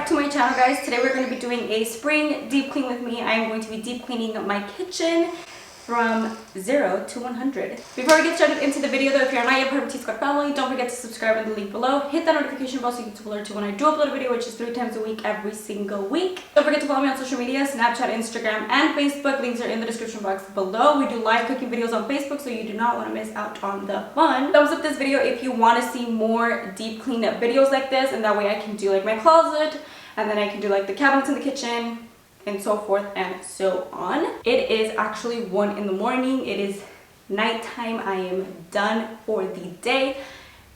back to my channel, guys. Today we're going to be doing a spring deep clean with me. I am going to be deep cleaning my kitchen from 0 to 100. Before we get started into the video though, if you're not yet part of TSQUAD family, don't forget to subscribe in the link below. Hit that notification bell so you get to alert to when I do upload a video, which is 3 times a week every single week. Don't forget to follow me on social media, Snapchat, Instagram, and Facebook. Links are in the description box below. We do live cooking videos on Facebook, so you do not want to miss out on the fun. Thumbs up this video if you want to see more deep clean videos like this, and that way I can do like my closet, and then I can do like the cabinets in the kitchen, and so forth and so on. It is actually 1 in the morning. It is nighttime. I am done for the day,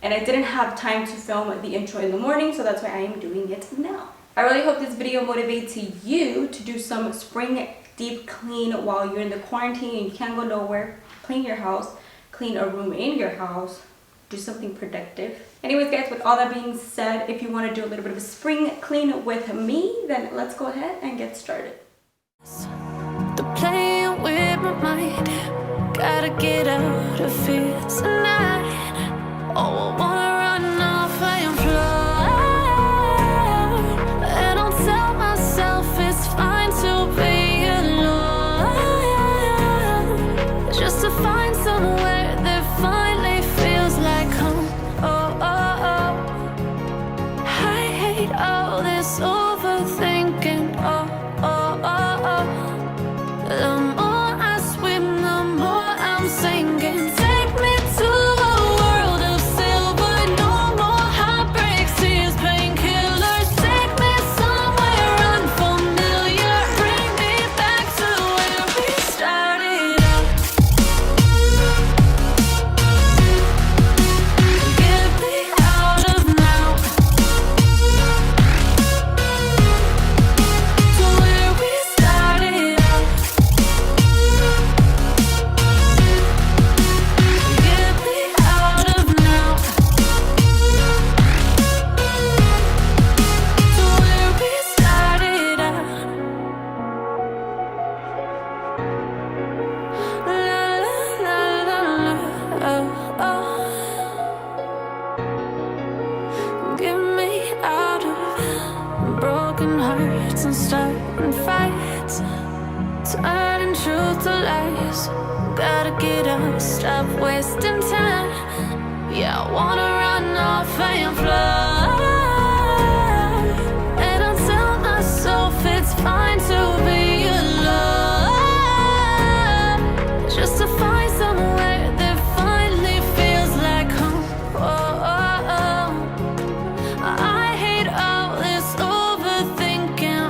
and I didn't have time to film the intro in the morning, so that's why I am doing it now. I really hope this video motivates you to do some spring deep clean while you're in the quarantine and you can't go nowhere. Clean your house, clean a room in your house, do something productive. Anyways, guys, with all that being said, if you want to do a little bit of a spring clean with me, then let's go ahead and get started. The playing with my mind, gotta get out of here tonight. Oh, I wanna run off and fly, and I'll tell myself it's fine to be alone, just to find somewhere that finally feels like home. All this overthinking, the more I swim, the more I'm sinking. Take me to a world of silver, no more heartbreaks, tears, painkillers. Take me somewhere unfamiliar, bring me back to where we started out. Get me out of now. Hearts and starting fights, turning truth to lies. Gotta get up, stop wasting time. Yeah, I wanna run off and fly, and I'll tell myself it's fine to be alone, just to find somewhere that finally feels like home. I hate all this overthinking.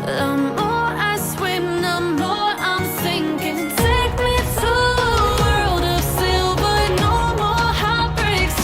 The more I swim, the more I'm sinking. Take me to a world of silver, no more heartbreaks,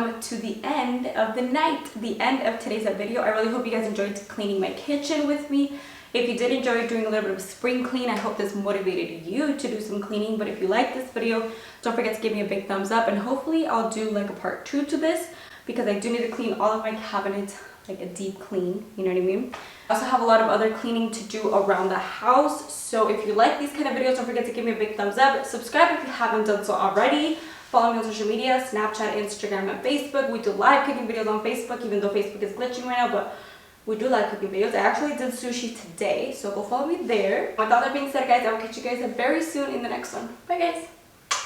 come to the end of the night, the end of today's video. I really hope you guys enjoyed cleaning my kitchen with me. If you did enjoy doing a little bit of spring clean, I hope this motivated you to do some cleaning. But if you like this video, don't forget to give me a big thumbs up, and hopefully I'll do like a part 2 to this, because I do need to clean all of my cabinets, like a deep clean, you know what I mean? I also have a lot of other cleaning to do around the house, so if you like these kind of videos, don't forget to give me a big thumbs up. Subscribe if you haven't done so already. Follow me on social media, Snapchat, Instagram, and Facebook. We do live cooking videos on Facebook, even though Facebook is glitching right now, but we do live cooking videos. I actually did sushi today, so go follow me there. With all that being said, guys, I will catch you guys very soon in the next one. Bye, guys.